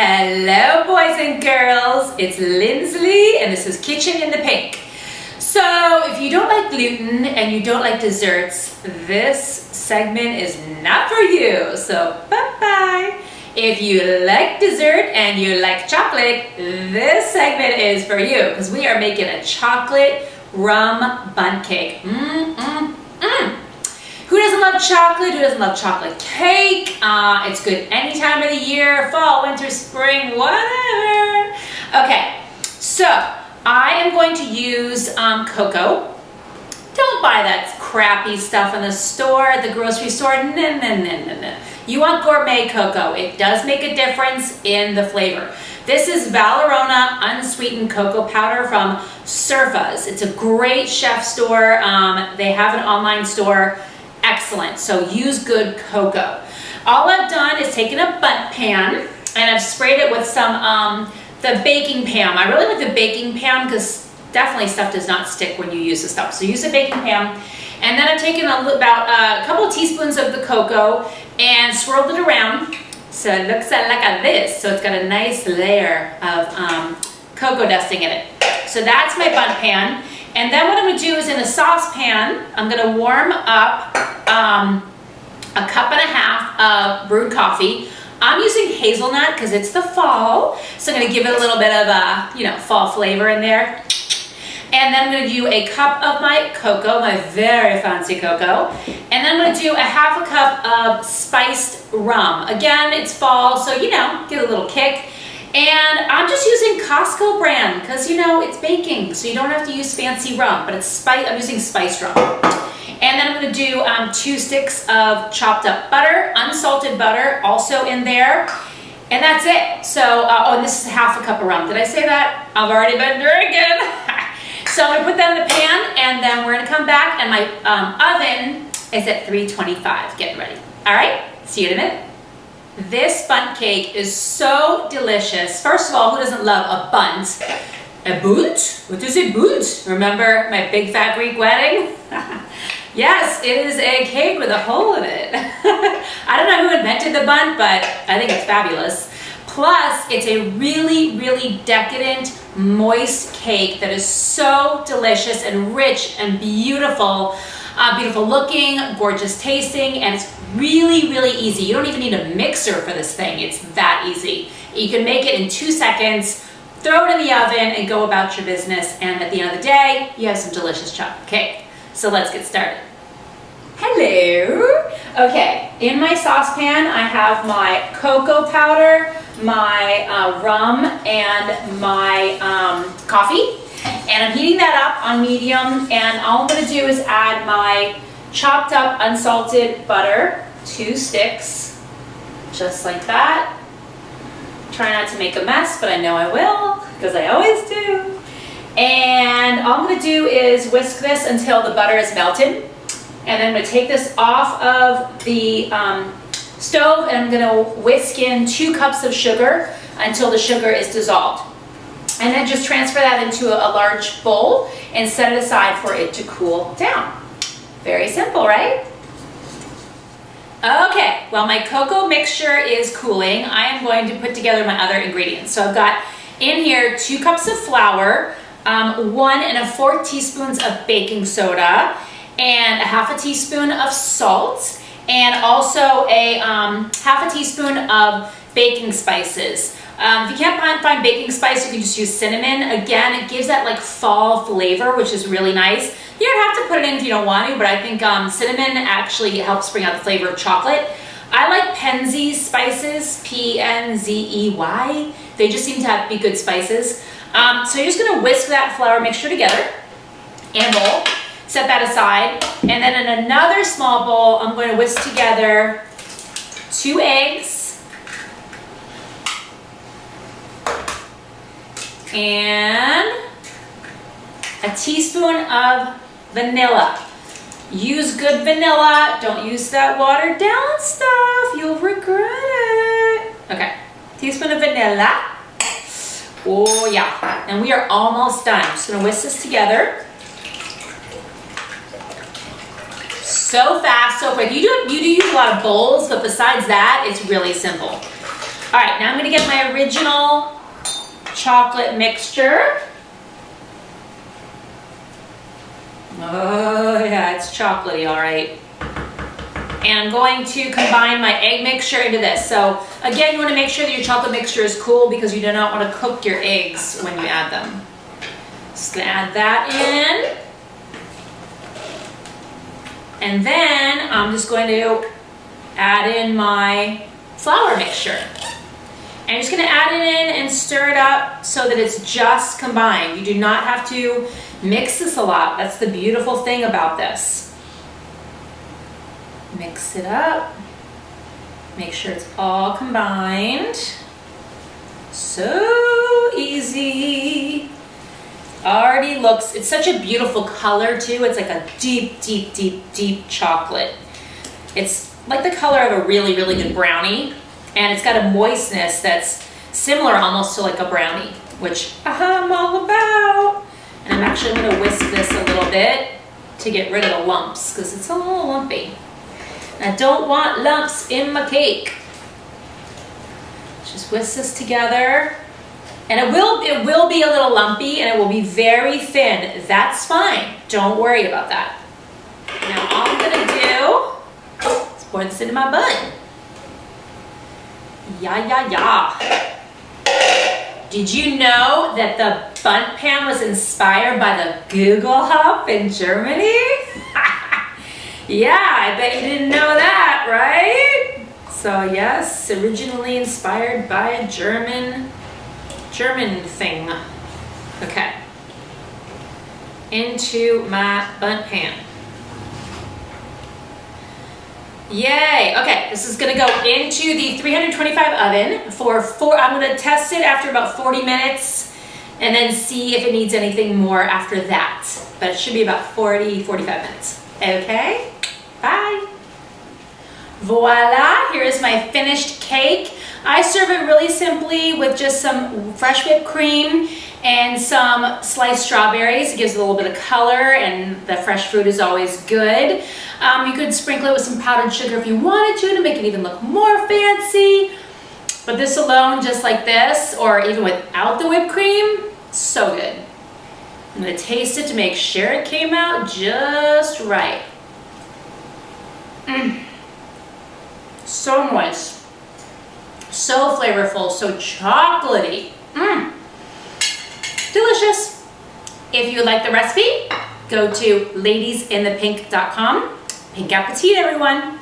Hello boys and girls, it's Lindsley and this is Kitchen in the Pink. So if you don't like gluten and you don't like desserts, this segment is not for you, so bye-bye. If you like dessert and you like chocolate, this segment is for you because we are making a chocolate rum bundt cake. Who doesn't love chocolate? Who doesn't love chocolate cake? It's good any time of the year, fall, winter, spring, whatever. Okay, so I am going to use cocoa. Don't buy that crappy stuff in the store, at the grocery store. No. You want gourmet cocoa. It does make a difference in the flavor. This is Valrhona unsweetened cocoa powder from Surfa's. It's a great chef store. They have an online store. Excellent. So use good cocoa. All I've done is taken a bundt pan and I've sprayed it with some the baking pan. I really like the baking pan because definitely stuff does not stick when you use the stuff. So use a baking pan. And then I've taken about a couple of teaspoons of the cocoa and swirled it around. So it looks like this. So it's got a nice layer of cocoa dusting in it. So that's my bundt pan. And then what I'm going to do is in a saucepan, I'm going to warm up a cup and a half of brewed coffee. I'm using hazelnut because it's the fall, so I'm going to give it a little bit of a, fall flavor in there. And then I'm going to do a cup of my cocoa, my very fancy cocoa. And then I'm going to do a half a cup of spiced rum. Again, it's fall, so get a little kick. And I'm just using Costco brand because it's baking, so you don't have to use fancy rum, but I'm using spiced rum. And then I'm going to do 2 sticks of chopped up butter, unsalted butter, also in there. And that's it. So, and this is half a cup of rum. Did I say that? I've already been drinking. So I'm going to put that in the pan, and then we're going to come back, and my oven is at 325. Getting ready. All right? See you in a minute. This bundt cake is so delicious. First of all, who doesn't love a bundt? A bundt? What is a bundt? Remember my big fat Greek wedding? Yes, it is a cake with a hole in it. I don't know who invented the bundt, but I think it's fabulous. Plus, it's a really, really decadent, moist cake that is so delicious and rich and beautiful. Beautiful looking, gorgeous tasting, and it's really, really easy. You don't even need a mixer for this thing. It's that easy. You can make it in 2 seconds, throw it in the oven, and go about your business. And at the end of the day, you have some delicious chocolate cake. So let's get started. Hello. Okay, in my saucepan, I have my cocoa powder, my rum, and my coffee. And I'm heating that up on medium, and all I'm going to do is add my chopped up unsalted butter, 2 sticks, just like that. Try not to make a mess, but I know I will, because I always do. And all I'm going to do is whisk this until the butter is melted. And then I'm going to take this off of the stove, and I'm going to whisk in 2 cups of sugar until the sugar is dissolved. And then just transfer that into a large bowl and set it aside for it to cool down. Very simple, right? Okay, while my cocoa mixture is cooling, I am going to put together my other ingredients. So I've got in here 2 cups of flour, 1 1/4 teaspoons of baking soda, and a ½ teaspoon of salt, and also a ½ teaspoon of baking spices. If you can't find baking spice, you can just use cinnamon. Again, it gives that like fall flavor, which is really nice. You don't have to put it in if you don't want to, but I think cinnamon actually helps bring out the flavor of chocolate. I like Penzeys spices, P-N-Z-E-Y. They just seem to be good spices. So you're just gonna whisk that flour mixture together in a bowl, set that aside, and then in another small bowl, I'm going to whisk together 2 eggs, and a teaspoon of vanilla. Use good vanilla. Don't use that watered down stuff. You'll regret it. Okay, teaspoon of vanilla. Oh yeah, and we are almost done. I'm just gonna whisk this together. So fast, so quick. You do use a lot of bowls, but besides that, it's really simple. All right, now I'm gonna get my original chocolate mixture. Oh yeah, it's chocolatey, all right. And I'm going to combine my egg mixture into this. So again, you want to make sure that your chocolate mixture is cool because you do not want to cook your eggs when you add them. Just gonna add that in. And then I'm just going to add in my flour mixture. And I'm just gonna add it in and stir it up so that it's just combined. You do not have to mix this a lot. That's the beautiful thing about this. Mix it up. Make sure it's all combined. So easy. Already looks, it's such a beautiful color too. It's like a deep, deep, deep, deep chocolate. It's like the color of a really, really good brownie. And it's got a moistness that's similar almost to like a brownie, which I'm all about. And I'm actually gonna whisk this a little bit to get rid of the lumps because it's a little lumpy. And I don't want lumps in my cake. Just whisk this together. And it will be a little lumpy and it will be very thin. That's fine. Don't worry about that. Now all I'm gonna do is pour this into my bun. Yeah. Did you know that the Bundt pan was inspired by the Gugelhupf in Germany? Yeah, I bet you didn't know that, right? So yes, originally inspired by a German thing. Okay. Into my Bundt pan. Yay, okay, this is gonna go into the 325 oven for I'm gonna test it after about 40 minutes and then see if it needs anything more after that. But it should be about 45 minutes. Okay, bye. Voila, here is my finished cake. I serve it really simply with just some fresh whipped cream and some sliced strawberries. It gives it a little bit of color and the fresh fruit is always good. You could sprinkle it with some powdered sugar if you wanted to make it even look more fancy. But this alone, just like this, or even without the whipped cream, so good. I'm gonna taste it to make sure it came out just right. So moist, so flavorful, so chocolatey. Delicious. If you would like the recipe, go to ladiesinthepink.com. Pink appetit, everyone.